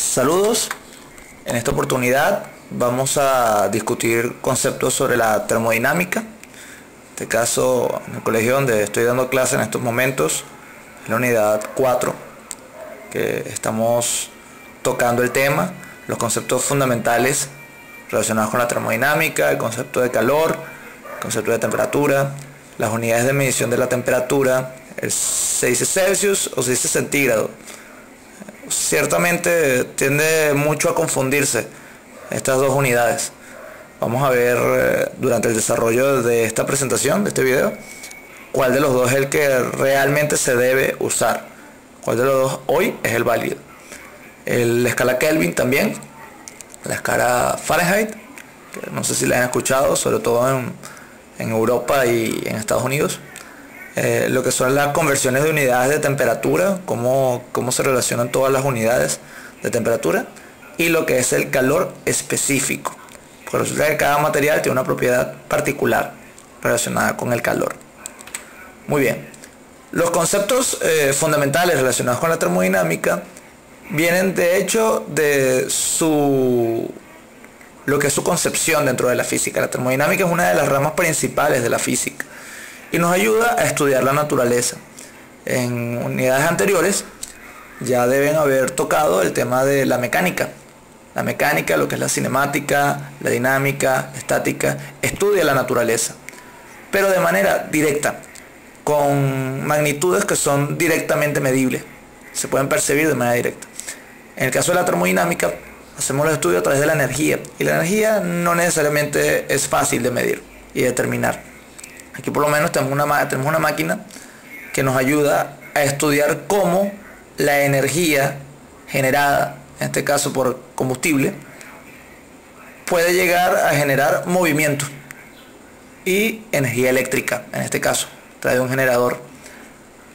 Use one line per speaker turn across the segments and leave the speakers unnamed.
Saludos, en esta oportunidad vamos a discutir conceptos sobre la termodinámica. En este caso, en el colegio donde estoy dando clase en estos momentos, es la unidad 4, que estamos tocando el tema, los conceptos fundamentales relacionados con la termodinámica, el concepto de calor, el concepto de temperatura, las unidades de medición de la temperatura, se dice Celsius o se dice centígrado. Ciertamente tiende mucho a confundirse estas dos unidades. Vamos a ver durante el desarrollo de esta presentación, de este video, cuál de los dos es el que realmente se debe usar, cuál de los dos hoy es el válido. La escala Kelvin también, la escala Fahrenheit, que no sé si la han escuchado, sobre todo en Europa y en Estados Unidos. Lo que son las conversiones de unidades de temperatura, cómo se relacionan todas las unidades de temperatura, y lo que es el calor específico, porque resulta que cada material tiene una propiedad particular relacionada con el calor. Muy bien, los conceptos fundamentales relacionados con la termodinámica vienen de hecho de lo que es su concepción dentro de la física. La termodinámica es una de las ramas principales de la física y nos ayuda a estudiar la naturaleza. En unidades anteriores ya deben haber tocado el tema de la mecánica. La mecánica, lo que es la cinemática, la dinámica, la estática, estudia la naturaleza, pero de manera directa, con magnitudes que son directamente medibles, se pueden percibir de manera directa. En el caso de la termodinámica, hacemos los estudios a través de la energía, y la energía no necesariamente es fácil de medir y determinar. Aquí por lo menos tenemos una máquina que nos ayuda a estudiar cómo la energía generada, en este caso por combustible, puede llegar a generar movimiento y energía eléctrica, en este caso, a través de un generador.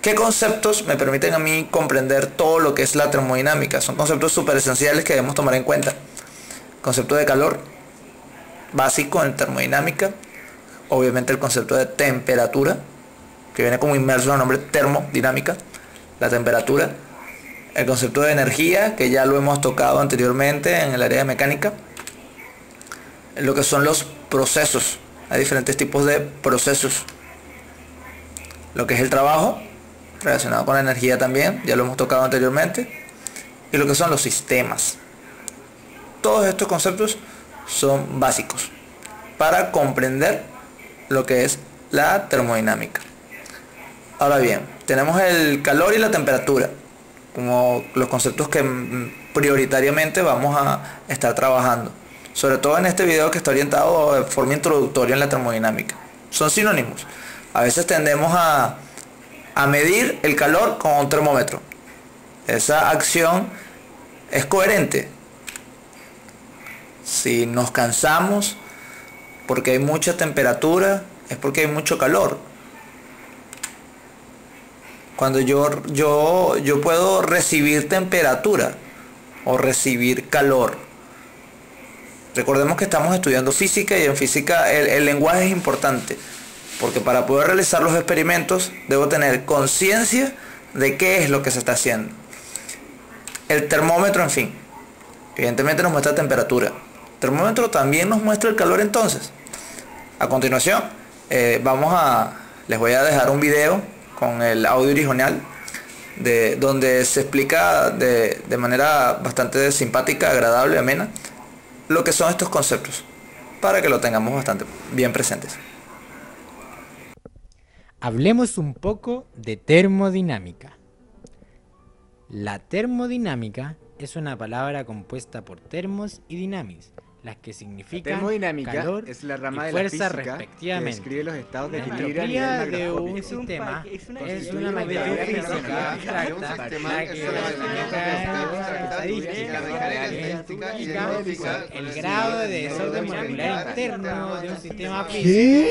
¿Qué conceptos me permiten a mí comprender todo lo que es la termodinámica? Son conceptos súper esenciales que debemos tomar en cuenta. Concepto de calor, básico en termodinámica. Obviamente el concepto de temperatura, que viene como inmerso en el nombre termodinámica, la temperatura. El concepto de energía, que ya lo hemos tocado anteriormente en el área de mecánica. Lo que son los procesos. Hay diferentes tipos de procesos. Lo que es el trabajo, relacionado con la energía también, ya lo hemos tocado anteriormente. Y lo que son los sistemas. Todos estos conceptos son básicos para comprender lo que es la termodinámica. Ahora bien, tenemos el calor y la temperatura como los conceptos que prioritariamente vamos a estar trabajando, sobre todo en este video que está orientado de forma introductoria en la termodinámica. Son sinónimos. A veces tendemos a medir el calor con un termómetro. Esa acción es coherente. Si nos cansamos porque hay mucha temperatura, es porque hay mucho calor. Cuando yo puedo recibir temperatura o recibir calor. Recordemos que estamos estudiando física, y en física el lenguaje es importante, porque para poder realizar los experimentos debo tener conciencia de qué es lo que se está haciendo. El termómetro, en fin, evidentemente nos muestra temperatura. El termómetro también nos muestra el calor. Entonces, a continuación, les voy a dejar un video con el audio original donde se explica de manera bastante simpática, agradable, amena, lo que son estos conceptos, para que lo tengamos bastante bien presentes.
Hablemos un poco de termodinámica. La termodinámica es una palabra compuesta por termos y dinamis, las que significan calor
es la rama
y
de la
fuerza
física
respectivamente.
que describe los estados de
La
equilibrio a
entropía
nivel
de
macroscópico.
un sistema es una
magnitud
magnitud
física
física
abstracta
abstracta la que estadística el grado de desorden molecular interno de un sistema físico.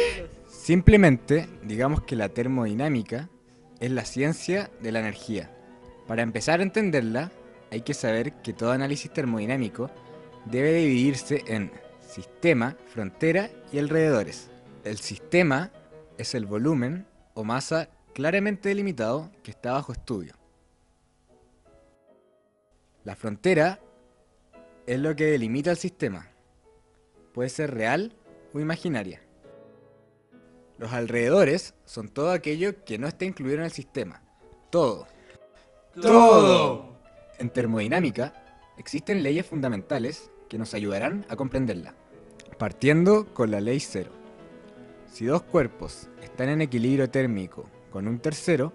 Simplemente, digamos que la termodinámica es la ciencia de la energía. Para empezar a entenderla, hay que saber que todo análisis termodinámico debe dividirse en sistema, frontera y alrededores. El sistema es el volumen o masa claramente delimitado que está bajo estudio. La frontera es lo que delimita el sistema. Puede ser real o imaginaria. Los alrededores son todo aquello que no está incluido en el sistema. Todo.
¡Todo!
En termodinámica existen leyes fundamentales que nos ayudarán a comprenderla. Partiendo con la ley cero. Si dos cuerpos están en equilibrio térmico con un tercero,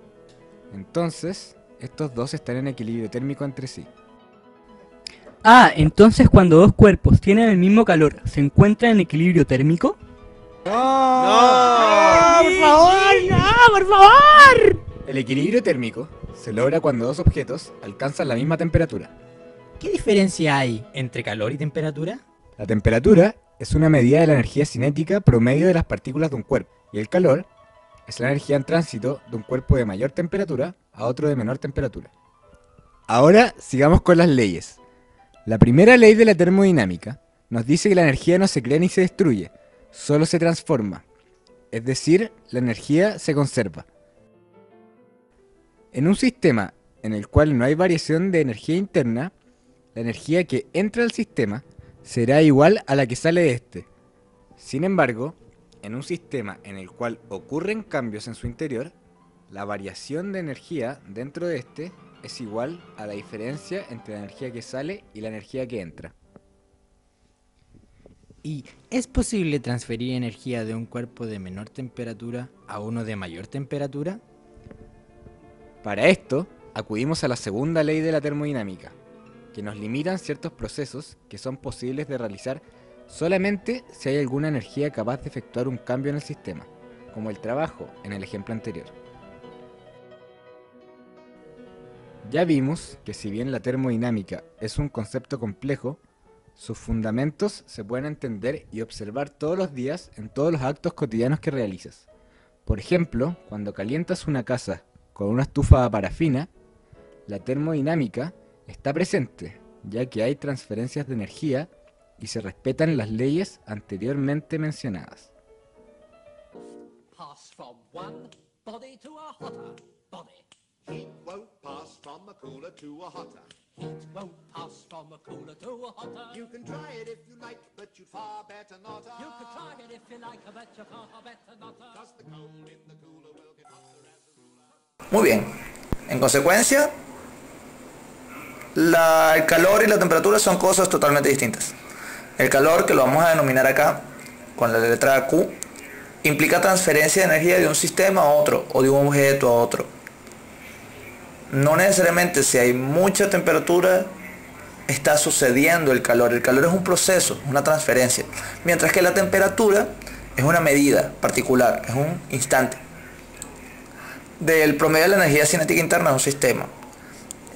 entonces estos dos están en equilibrio térmico entre sí.
Ah, entonces cuando dos cuerpos tienen el mismo calor, ¿se encuentran en equilibrio térmico?
¡No!
¡Por favor! ¡No, por favor!
El equilibrio térmico se logra cuando dos objetos alcanzan la misma temperatura.
¿Qué diferencia hay entre calor y temperatura?
La temperatura es una medida de la energía cinética promedio de las partículas de un cuerpo, y el calor es la energía en tránsito de un cuerpo de mayor temperatura a otro de menor temperatura. Ahora sigamos con las leyes. La primera ley de la termodinámica nos dice que la energía no se crea ni se destruye, solo se transforma. Es decir, la energía se conserva. En un sistema en el cual no hay variación de energía interna, la energía que entra al sistema será igual a la que sale de este. Sin embargo, en un sistema en el cual ocurren cambios en su interior, la variación de energía dentro de este es igual a la diferencia entre la energía que sale y la energía que entra.
¿Y es posible transferir energía de un cuerpo de menor temperatura a uno de mayor temperatura?
Para esto, acudimos a la segunda ley de la termodinámica, que nos limitan ciertos procesos que son posibles de realizar solamente si hay alguna energía capaz de efectuar un cambio en el sistema, como el trabajo en el ejemplo anterior. Ya vimos que si bien la termodinámica es un concepto complejo, sus fundamentos se pueden entender y observar todos los días en todos los actos cotidianos que realizas. Por ejemplo, cuando calientas una casa con una estufa de parafina, la termodinámica está presente, ya que hay transferencias de energía y se respetan las leyes anteriormente mencionadas.
Pass from one body to a hotter body.
Heat won't pass from a cooler to a hotter.
Heat won't pass from a cooler to a hotter.
You can try it if you like, but you'd far better not.
You can try it if you like, but you far better not.
'Cause the cold in the cooler will get hotter as a ruler.
Muy bien. En consecuencia, el calor y la temperatura son cosas totalmente distintas. El calor, que lo vamos a denominar acá con la letra Q, implica transferencia de energía de un sistema a otro o de un objeto a otro. No necesariamente si hay mucha temperatura está sucediendo el calor. El calor es un proceso, una transferencia. Mientras que la temperatura es una medida particular, es un instante del promedio de la energía cinética interna de un sistema.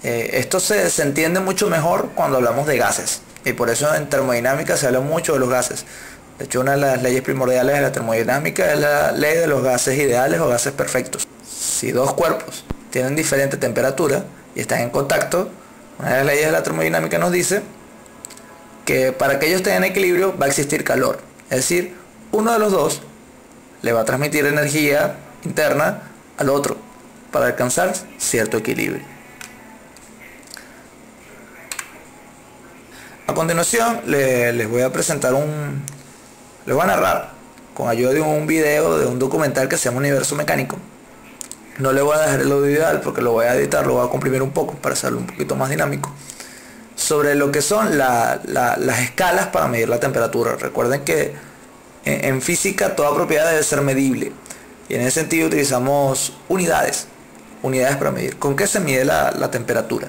Esto se entiende mucho mejor cuando hablamos de gases. Y por eso en termodinámica se habla mucho de los gases. De hecho, una de las leyes primordiales de la termodinámica es la ley de los gases ideales o gases perfectos. Si dos cuerpos tienen diferente temperatura y están en contacto, una de las leyes de la termodinámica nos dice que para que ellos estén en equilibrio va a existir calor. Es decir, uno de los dos le va a transmitir energía interna al otro para alcanzar cierto equilibrio. A continuación les voy a presentar les voy a narrar con ayuda de un video de un documental que se llama Universo Mecánico. No le voy a dejar el audio ideal porque lo voy a editar, lo voy a comprimir un poco para hacerlo un poquito más dinámico. Sobre lo que son las escalas para medir la temperatura. Recuerden que en física toda propiedad debe ser medible. Y en ese sentido utilizamos unidades para medir. ¿Con qué se mide la temperatura?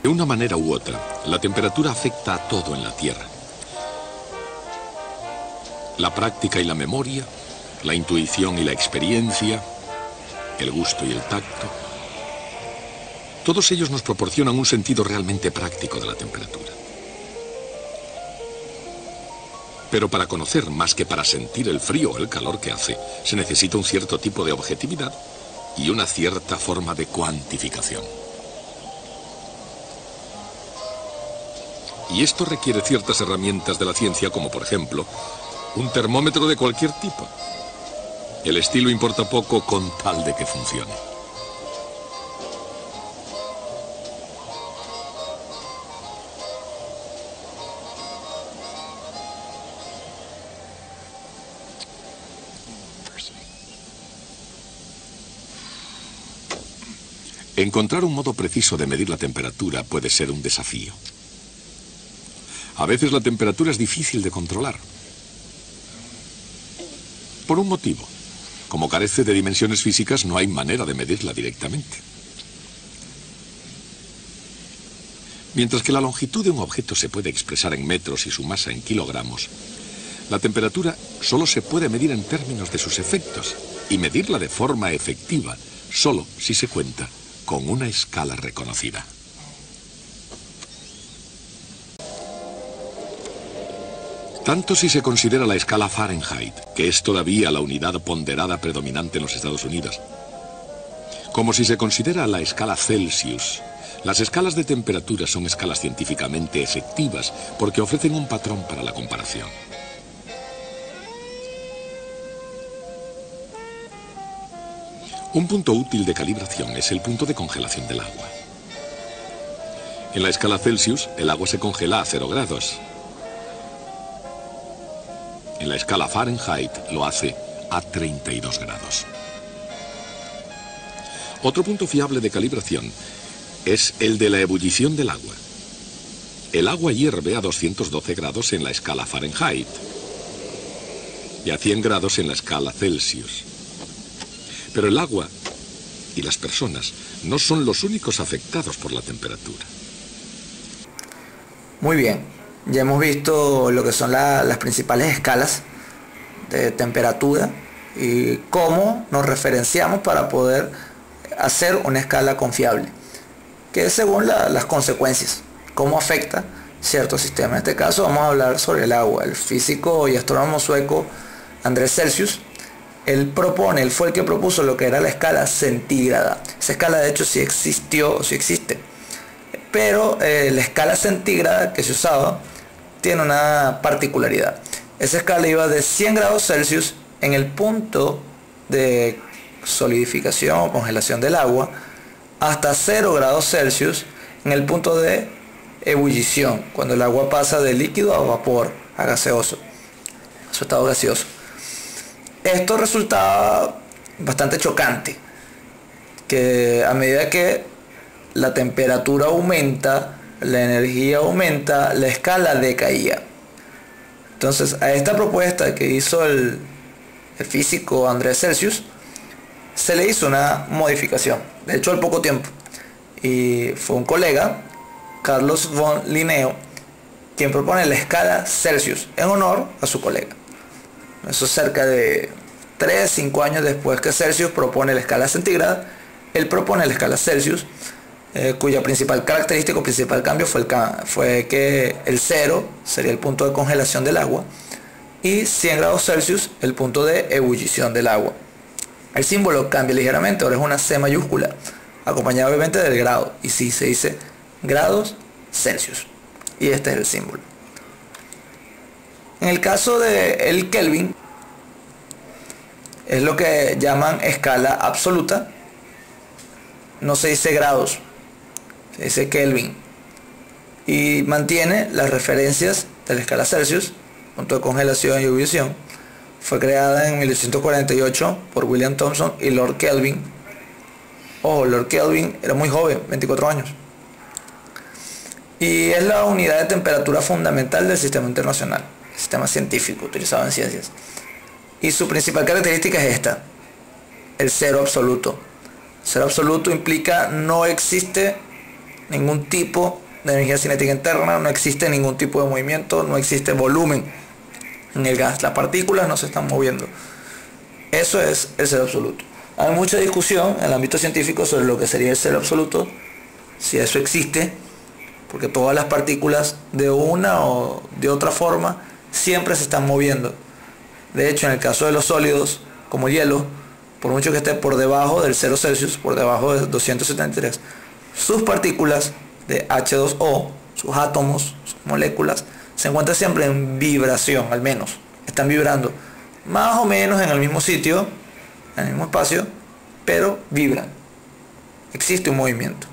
De una manera u otra, la temperatura afecta a todo en la Tierra. La práctica y la memoria, la intuición y la experiencia, el gusto y el tacto. Todos ellos nos proporcionan un sentido realmente práctico de la temperatura. Pero para conocer más que para sentir el frío o el calor que hace, se necesita un cierto tipo de objetividad y una cierta forma de cuantificación. Y esto requiere ciertas herramientas de la ciencia, como por ejemplo, un termómetro de cualquier tipo. El estilo importa poco con tal de que funcione. Encontrar un modo preciso de medir la temperatura puede ser un desafío. A veces la temperatura es difícil de controlar. Por un motivo. Como carece de dimensiones físicas, no hay manera de medirla directamente. Mientras que la longitud de un objeto se puede expresar en metros y su masa en kilogramos, la temperatura solo se puede medir en términos de sus efectos y medirla de forma efectiva solo si se cuenta con una escala reconocida. Tanto si se considera la escala Fahrenheit, que es todavía la unidad ponderada predominante en los Estados Unidos, como si se considera la escala Celsius. Las escalas de temperatura son escalas científicamente efectivas porque ofrecen un patrón para la comparación. Un punto útil de calibración es el punto de congelación del agua. En la escala Celsius, el agua se congela a 0 grados. En la escala Fahrenheit lo hace a 32 grados. Otro punto fiable de calibración es el de la ebullición del agua. El agua hierve a 212 grados en la escala Fahrenheit y a 100 grados en la escala Celsius. Pero el agua y las personas no son los únicos afectados por la temperatura.
Muy bien, ya hemos visto lo que son las principales escalas de temperatura y cómo nos referenciamos para poder hacer una escala confiable, que es según las consecuencias, cómo afecta cierto sistema. En este caso vamos a hablar sobre el agua. El físico y astrónomo sueco Andrés Celsius, él fue el que propuso lo que era la escala centígrada. Esa escala de hecho sí existió, sí existe, pero la escala centígrada que se usaba tiene una particularidad. Esa escala iba de 100 grados Celsius en el punto de solidificación o congelación del agua hasta 0 grados Celsius en el punto de ebullición, cuando el agua pasa de líquido a vapor, a gaseoso, a su estado gaseoso. Esto resultaba bastante chocante, que a medida que la temperatura aumenta, la energía aumenta, la escala decaía. Entonces a esta propuesta que hizo el físico Andrés Celsius se le hizo una modificación, de hecho al poco tiempo, y fue un colega, Carlos von Linneo, quien propone la escala Celsius en honor a su colega. Eso cerca de 3-5 años después que Celsius propone la escala centígrada, él propone la escala Celsius, cuya principal característica o principal cambio fue que el 0 sería el punto de congelación del agua y 100 grados Celsius el punto de ebullición del agua. El símbolo cambia ligeramente, ahora es una C mayúscula, acompañada obviamente del grado, y sí se dice grados Celsius, y este es el símbolo. En el caso de el Kelvin, es lo que llaman escala absoluta, no se dice grados, se dice Kelvin, y mantiene las referencias de la escala Celsius, punto de congelación y ebullición. Fue creada en 1848 por William Thomson y Lord Kelvin. Ojo, Lord Kelvin era muy joven, 24 años. Y es la unidad de temperatura fundamental del sistema internacional, el sistema científico utilizado en ciencias. Y su principal característica es esta, el cero absoluto. Cero absoluto implica no existe ningún tipo de energía cinética interna, no existe ningún tipo de movimiento, no existe volumen en el gas, las partículas no se están moviendo. Eso es el cero absoluto. Hay mucha discusión en el ámbito científico sobre lo que sería el cero absoluto, si eso existe, porque todas las partículas de una o de otra forma siempre se están moviendo. De hecho, en el caso de los sólidos, como el hielo, por mucho que esté por debajo del 0 Celsius, por debajo de 273, sus partículas de H2O, sus átomos, sus moléculas, se encuentran siempre en vibración, al menos, están vibrando, más o menos en el mismo sitio, en el mismo espacio, pero vibran, existe un movimiento.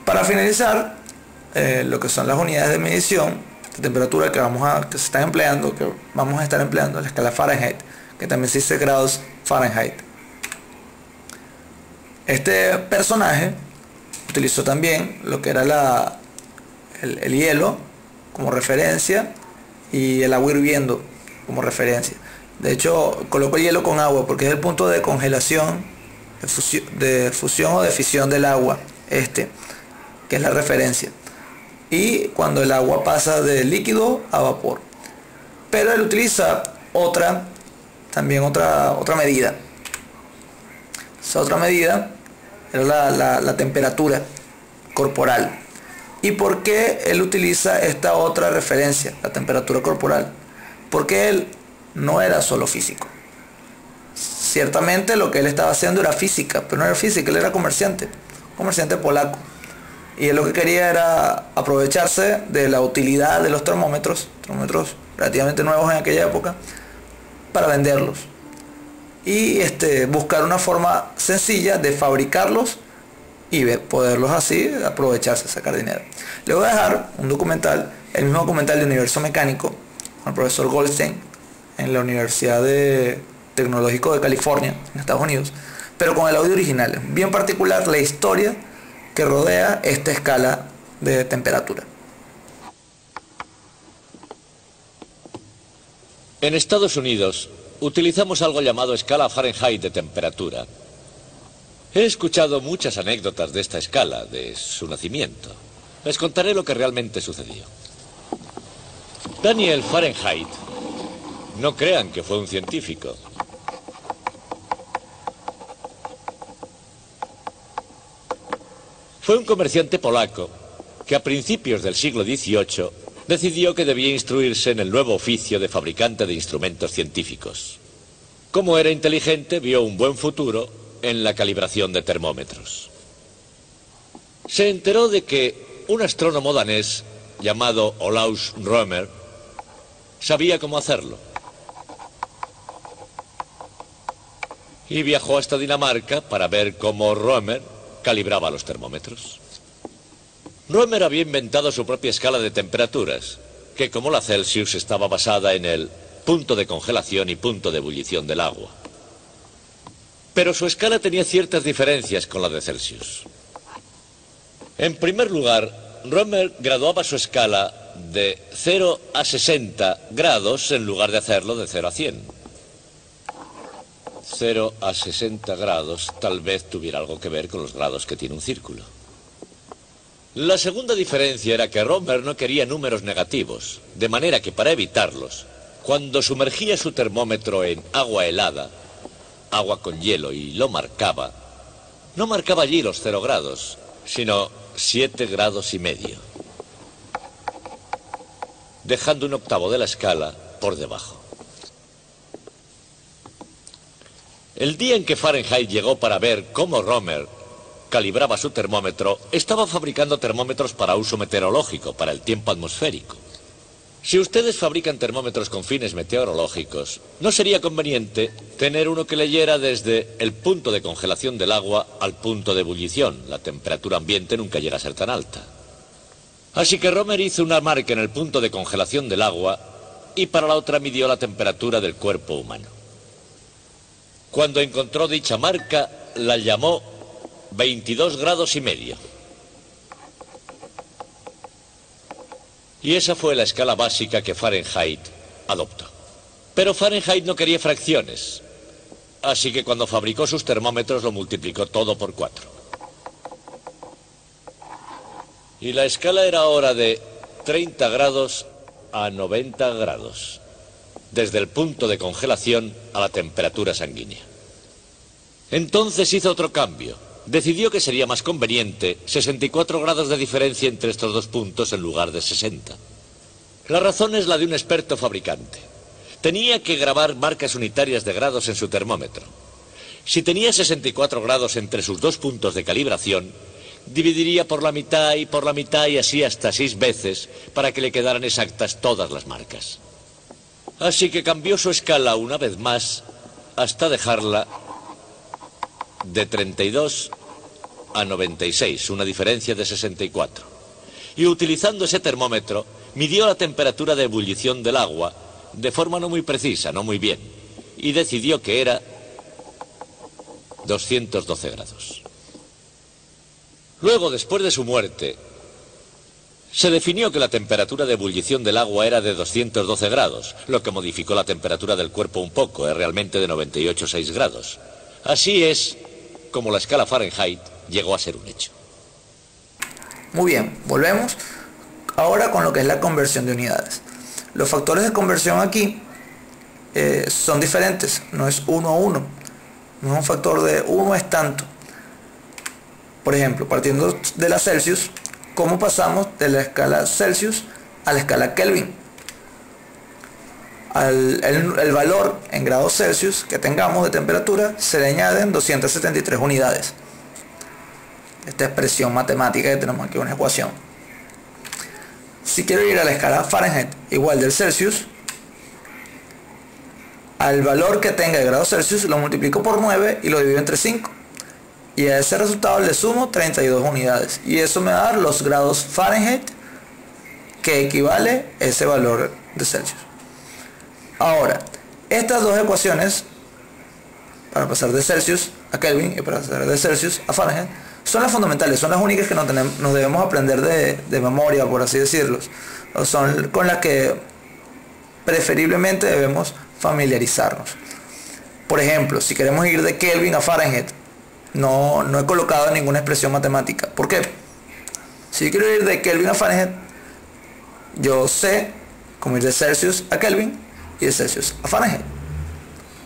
Para finalizar, lo que son las unidades de medición de temperatura que se están empleando, que vamos a estar empleando, la escala Fahrenheit, que también se dice grados Fahrenheit. Este personaje utilizó también lo que era el hielo como referencia y el agua hirviendo como referencia. De hecho, colocó el hielo con agua porque es el punto de congelación, de fusión o de fisión del agua, que es la referencia. Y cuando el agua pasa de líquido a vapor. Pero él utiliza otra medida. Esa otra medida era la temperatura corporal. ¿Y por qué él utiliza esta otra referencia, la temperatura corporal? Porque él no era solo físico. Ciertamente lo que él estaba haciendo era física, pero no era física, él era comerciante polaco. Y él lo que quería era aprovecharse de la utilidad de los termómetros relativamente nuevos en aquella época, para venderlos. Y buscar una forma sencilla de fabricarlos y poderlos así aprovecharse, sacar dinero. Le voy a dejar un documental, el mismo documental de Universo Mecánico, con el profesor Goldstein, en la Universidad Tecnológico de California, en Estados Unidos, pero con el audio original. Bien particular la historia que rodea esta escala de temperatura.
En Estados Unidos utilizamos algo llamado escala Fahrenheit de temperatura. He escuchado muchas anécdotas de esta escala, de su nacimiento. Les contaré lo que realmente sucedió. Daniel Fahrenheit, no crean que fue un científico. Fue un comerciante polaco que a principios del siglo XVIII decidió que debía instruirse en el nuevo oficio de fabricante de instrumentos científicos. Como era inteligente, vio un buen futuro en la calibración de termómetros. Se enteró de que un astrónomo danés llamado Olaus Rømer sabía cómo hacerlo. Y viajó hasta Dinamarca para ver cómo Rømer calibraba los termómetros. Rømer había inventado su propia escala de temperaturas, que como la Celsius estaba basada en el punto de congelación y punto de ebullición del agua. Pero su escala tenía ciertas diferencias con la de Celsius. En primer lugar, Rømer graduaba su escala de 0 a 60 grados en lugar de hacerlo de 0 a 100. 0 a 60 grados tal vez tuviera algo que ver con los grados que tiene un círculo. La segunda diferencia era que Rømer no quería números negativos, de manera que para evitarlos, cuando sumergía su termómetro en agua helada, agua con hielo, y lo marcaba, no marcaba allí los 0 grados, sino 7 grados y medio, dejando un octavo de la escala por debajo. El día en que Fahrenheit llegó para ver cómo Rømer calibraba su termómetro, estaba fabricando termómetros para uso meteorológico, para el tiempo atmosférico. Si ustedes fabrican termómetros con fines meteorológicos, ¿no sería conveniente tener uno que leyera desde el punto de congelación del agua al punto de ebullición? La temperatura ambiente nunca llega a ser tan alta. Así que Rømer hizo una marca en el punto de congelación del agua y para la otra midió la temperatura del cuerpo humano. Cuando encontró dicha marca, la llamó 22 grados y medio. Y esa fue la escala básica que Fahrenheit adoptó. Pero Fahrenheit no quería fracciones, así que cuando fabricó sus termómetros lo multiplicó todo por 4. Y la escala era ahora de 30 grados a 90 grados, desde el punto de congelación a la temperatura sanguínea. Entonces hizo otro cambio. Decidió que sería más conveniente 64 grados de diferencia entre estos dos puntos en lugar de 60. La razón es la de un experto fabricante. Tenía que grabar marcas unitarias de grados en su termómetro. Si tenía 64 grados entre sus dos puntos de calibración, dividiría por la mitad y así hasta 6 veces para que le quedaran exactas todas las marcas. Así que cambió su escala una vez más hasta dejarla de 32 a 96, una diferencia de 64. Y utilizando ese termómetro, midió la temperatura de ebullición del agua de forma no muy precisa, no muy bien, y decidió que era 212 grados. Luego, después de su muerte, se definió que la temperatura de ebullición del agua era de 212 grados, lo que modificó la temperatura del cuerpo un poco, es realmente de 98,6 grados. Así es como la escala Fahrenheit llegó a ser un hecho.
Muy bien, volvemos ahora con lo que es la conversión de unidades. Los factores de conversión aquí son diferentes, no es 1 a 1, no es un factor de 1 es tanto. Por ejemplo, partiendo de la Celsius, ¿cómo pasamos de la escala Celsius a la escala Kelvin? El valor en grados Celsius que tengamos de temperatura se le añaden 273 unidades. Esta expresión matemática que tenemos aquí, una ecuación. Si quiero ir a la escala Fahrenheit igual del Celsius, al valor que tenga de grados Celsius lo multiplico por 9 y lo divido entre 5. Y a ese resultado le sumo 32 unidades. Y eso me va a dar los grados Fahrenheit que equivale a ese valor de Celsius. Ahora, estas dos ecuaciones, para pasar de Celsius a Kelvin y para pasar de Celsius a Fahrenheit, son las fundamentales, son las únicas que nos debemos aprender de memoria, por así decirlo. Son con las que preferiblemente debemos familiarizarnos. Por ejemplo, si queremos ir de Kelvin a Fahrenheit, no he colocado ninguna expresión matemática. ¿Por qué? Si yo quiero ir de Kelvin a Fahrenheit, yo sé cómo ir de Celsius a Kelvin y de Celsius a Fahrenheit.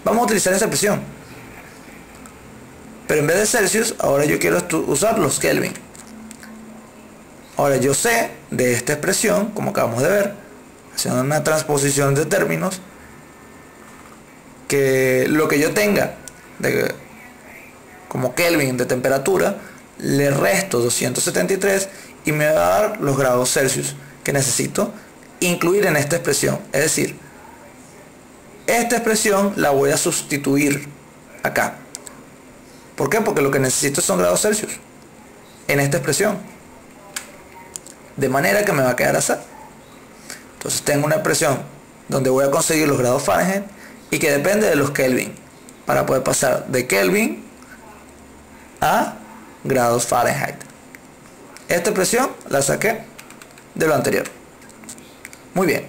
Vamos a utilizar esa expresión. Pero en vez de Celsius, ahora yo quiero usar los Kelvin. Ahora yo sé de esta expresión, como acabamos de ver, haciendo una transposición de términos, que lo que yo tenga como Kelvin de temperatura, le resto 273 y me va a dar los grados Celsius que necesito incluir en esta expresión. Es decir, esta expresión la voy a sustituir acá. ¿Por qué? Porque lo que necesito son grados Celsius en esta expresión. De manera que me va a quedar así. Entonces tengo una expresión donde voy a conseguir los grados Fahrenheit y que depende de los Kelvin, para poder pasar de Kelvin a grados Fahrenheit. Esta expresión la saqué de lo anterior. Muy bien.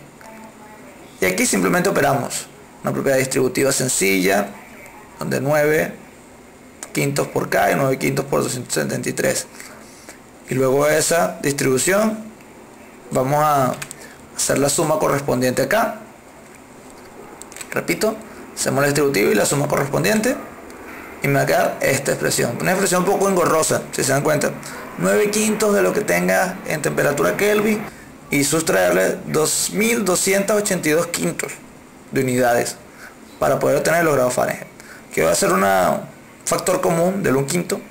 Y aquí simplemente operamos una propiedad distributiva sencilla, donde 9 quintos por K y 9 quintos por 273. Y luego de esa distribución vamos a hacer la suma correspondiente acá. Repito, hacemos la distributiva y la suma correspondiente y me va a quedar esta expresión. Una expresión un poco engorrosa, si se dan cuenta. 9 quintos de lo que tenga en temperatura Kelvin y sustraerle 2282 quintos de unidades para poder obtener los grados Fahrenheit. Que va a ser un factor común del 1 quinto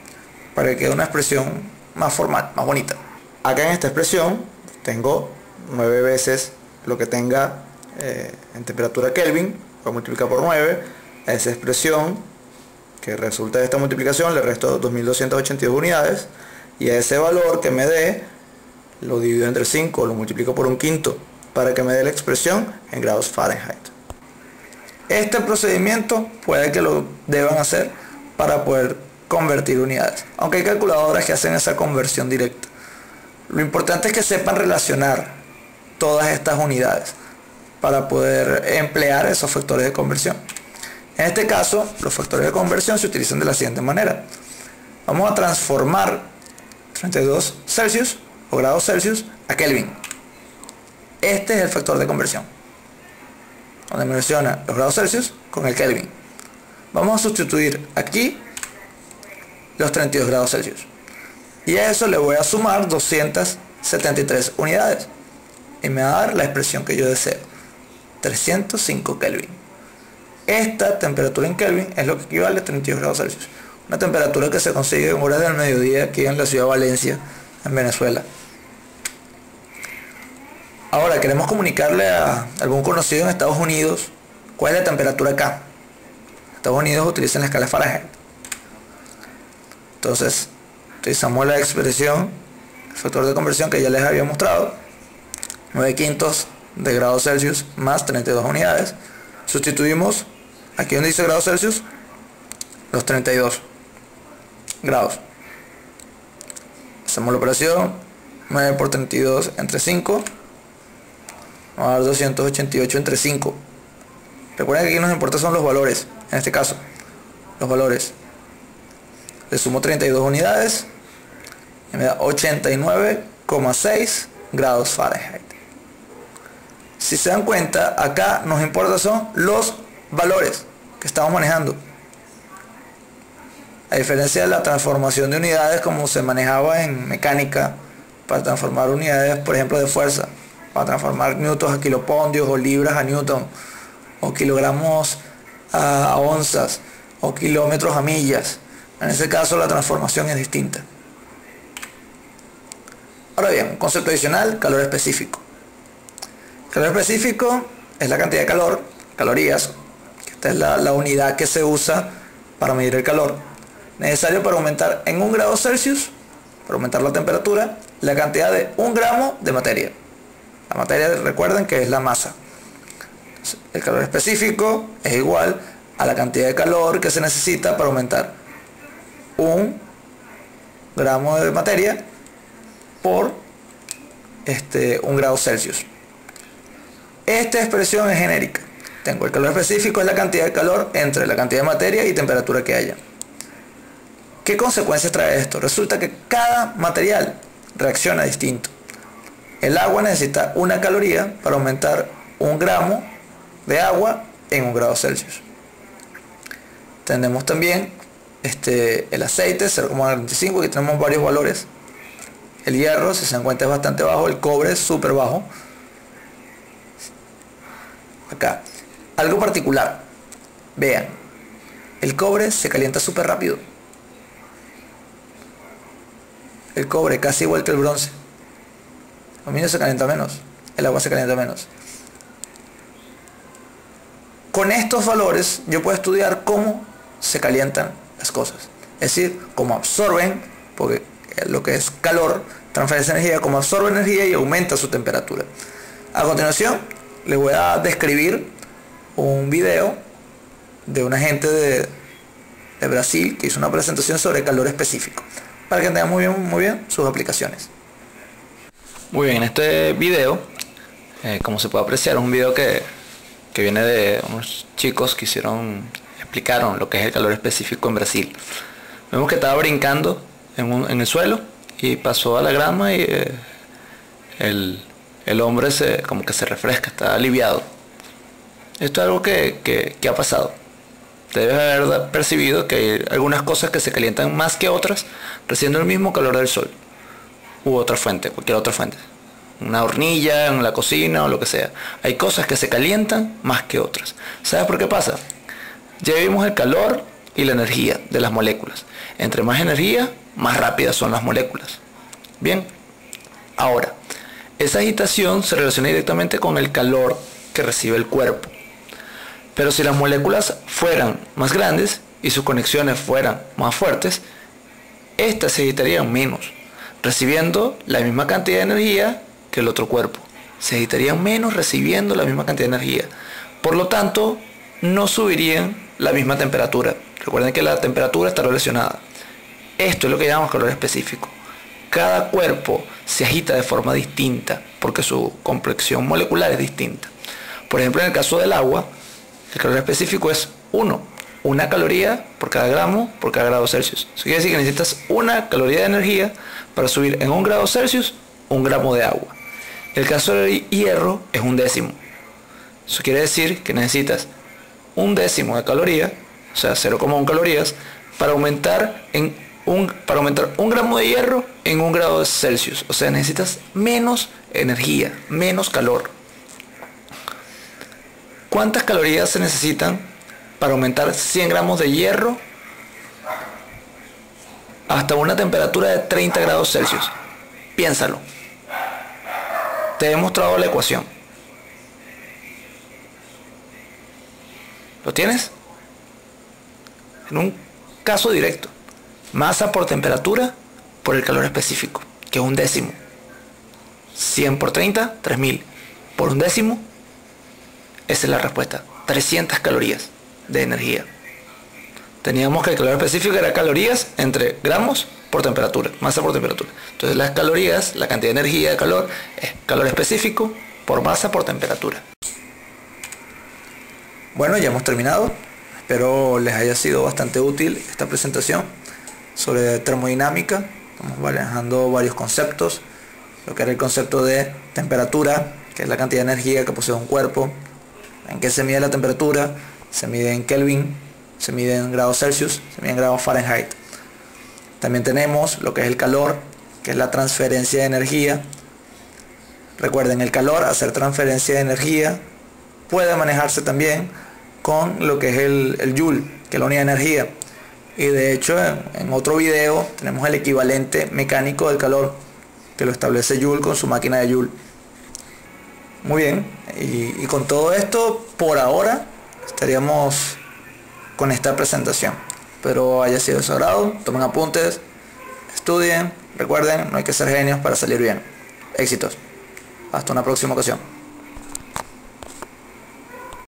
para que quede una expresión más formal, más bonita. Acá en esta expresión tengo 9 veces lo que tenga en temperatura Kelvin, voy a multiplicar por 9, a esa expresión que resulta de esta multiplicación le resto 2282 unidades y a ese valor que me dé lo divido entre 5, lo multiplico por 1 quinto para que me dé la expresión en grados Fahrenheit. Este procedimiento puede que lo deban hacer para poder convertir unidades, aunque hay calculadoras que hacen esa conversión directa. Lo importante es que sepan relacionar todas estas unidades para poder emplear esos factores de conversión. En este caso, los factores de conversión se utilizan de la siguiente manera. Vamos a transformar 32 Celsius o grados Celsius a Kelvin. Este es el factor de conversión, donde me menciona los grados Celsius con el Kelvin. Vamos a sustituir aquí los 32 grados Celsius. Y a eso le voy a sumar 273 unidades. Y me va a dar la expresión que yo deseo. 305 Kelvin. Esta temperatura en Kelvin es lo que equivale a 32 grados Celsius. Una temperatura que se consigue en horas del mediodía aquí en la ciudad de Valencia, en Venezuela. Ahora queremos comunicarle a algún conocido en Estados Unidos cuál es la temperatura acá. Estados Unidos utilizan la escala Fahrenheit. Entonces, utilizamos la expresión, el factor de conversión que ya les había mostrado. 9 quintos de grados Celsius más 32 unidades. Sustituimos aquí donde dice grados Celsius los 32 grados. Hacemos la operación. 9 por 32 entre 5. Vamos a dar 288 entre 5. Recuerden que aquí nos importa son los valores. En este caso, los valores. Le sumo 32 unidades. Y me da 89,6 grados Fahrenheit. Si se dan cuenta, acá nos importa son los valores que estamos manejando. A diferencia de la transformación de unidades como se manejaba en mecánica, para transformar unidades, por ejemplo, de fuerza, para transformar newtons a kilopondios o libras a newton, o kilogramos a onzas, o kilómetros a millas. En ese caso la transformación es distinta. Ahora bien, un concepto adicional, calor específico. Calor específico es la cantidad de calor, calorías, que esta es la unidad que se usa para medir el calor, necesario para aumentar en 1 grado Celsius, para aumentar la temperatura, la cantidad de 1 gramo de materia. La materia, recuerden que es la masa. El calor específico es igual a la cantidad de calor que se necesita para aumentar 1 gramo de materia por 1 grado Celsius. Esta expresión es genérica. Tengo el calor específico, es la cantidad de calor entre la cantidad de materia y temperatura que haya. ¿Qué consecuencias trae esto? Resulta que cada material reacciona distinto. El agua necesita 1 caloría para aumentar 1 gramo de agua en 1 grado Celsius. Tenemos también el aceite, 0,45, aquí tenemos varios valores. El hierro, si se dan cuenta, es bastante bajo. El cobre es súper bajo. Acá, algo particular. Vean, el cobre se calienta súper rápido. El cobre casi igual que el bronce. El aluminio se calienta menos. El agua se calienta menos. Con estos valores yo puedo estudiar cómo se calientan las cosas. Es decir, cómo absorben, porque lo que es calor, transferencia de energía, cómo absorbe energía y aumenta su temperatura. A continuación, les voy a describir un video de una gente de Brasil que hizo una presentación sobre calor específico, para que entiendan muy bien sus aplicaciones. Muy bien, este video, como se puede apreciar, es un video que viene de unos chicos que explicaron lo que es el calor específico en Brasil. Vemos que estaba brincando en el suelo y pasó a la grama y el hombre como que se refresca, está aliviado. Esto es algo que ha pasado. Debes haber percibido que hay algunas cosas que se calientan más que otras, recibiendo el mismo calor del sol u otra fuente, cualquier otra fuente, una hornilla en la cocina o lo que sea. Hay cosas que se calientan más que otras. ¿Sabes por qué pasa? Ya vimos el calor y la energía de las moléculas. Entre más energía, más rápidas son las moléculas. Bien, ahora, esa agitación se relaciona directamente con el calor que recibe el cuerpo. Pero si las moléculas fueran más grandes y sus conexiones fueran más fuertes, estas se agitarían menos, recibiendo la misma cantidad de energía que el otro cuerpo. Se agitarían menos recibiendo la misma cantidad de energía. Por lo tanto, no subirían la misma temperatura. Recuerden que la temperatura está relacionada. Esto es lo que llamamos calor específico. Cada cuerpo se agita de forma distinta porque su complexión molecular es distinta. Por ejemplo, en el caso del agua, el calor específico es 1 caloría por cada gramo por cada grado Celsius. Eso quiere decir que necesitas 1 caloría de energía para subir en 1 grado Celsius 1 gramo de agua. El caso del hierro es 1/10. Eso quiere decir que necesitas 1/10 de caloría, o sea 0,1 calorías, para aumentar 1 gramo de hierro en 1 grado Celsius. O sea, necesitas menos energía, menos calor. ¿Cuántas calorías se necesitan para aumentar 100 gramos de hierro hasta una temperatura de 30 grados Celsius? Piénsalo. Te he mostrado la ecuación. ¿Lo tienes? En un caso directo. Masa por temperatura por el calor específico, que es 1/10. 100 por 30, 3000. Por 1/10, esa es la respuesta. 300 calorías de energía. Teníamos que el calor específico era calorías entre gramos por temperatura, masa por temperatura. Entonces las calorías, la cantidad de energía de calor, es calor específico por masa por temperatura. Bueno, ya hemos terminado. Espero les haya sido bastante útil esta presentación sobre termodinámica. Estamos manejando varios conceptos, lo que era el concepto de temperatura, que es la cantidad de energía que posee un cuerpo, en qué se mide la temperatura, se mide en Kelvin, se mide en grados Celsius, se mide en grados Fahrenheit. También tenemos lo que es el calor, que es la transferencia de energía. Recuerden, el calor, hacer transferencia de energía, puede manejarse también con lo que es el Joule, que es la unidad de energía. Y de hecho en otro video tenemos el equivalente mecánico del calor, que lo establece Joule con su máquina de Joule. Muy bien, y con todo esto por ahora estaríamos con esta presentación. Espero haya sido de su agrado. Tomen apuntes, estudien, recuerden, no hay que ser genios para salir bien. Éxitos. Hasta una próxima ocasión.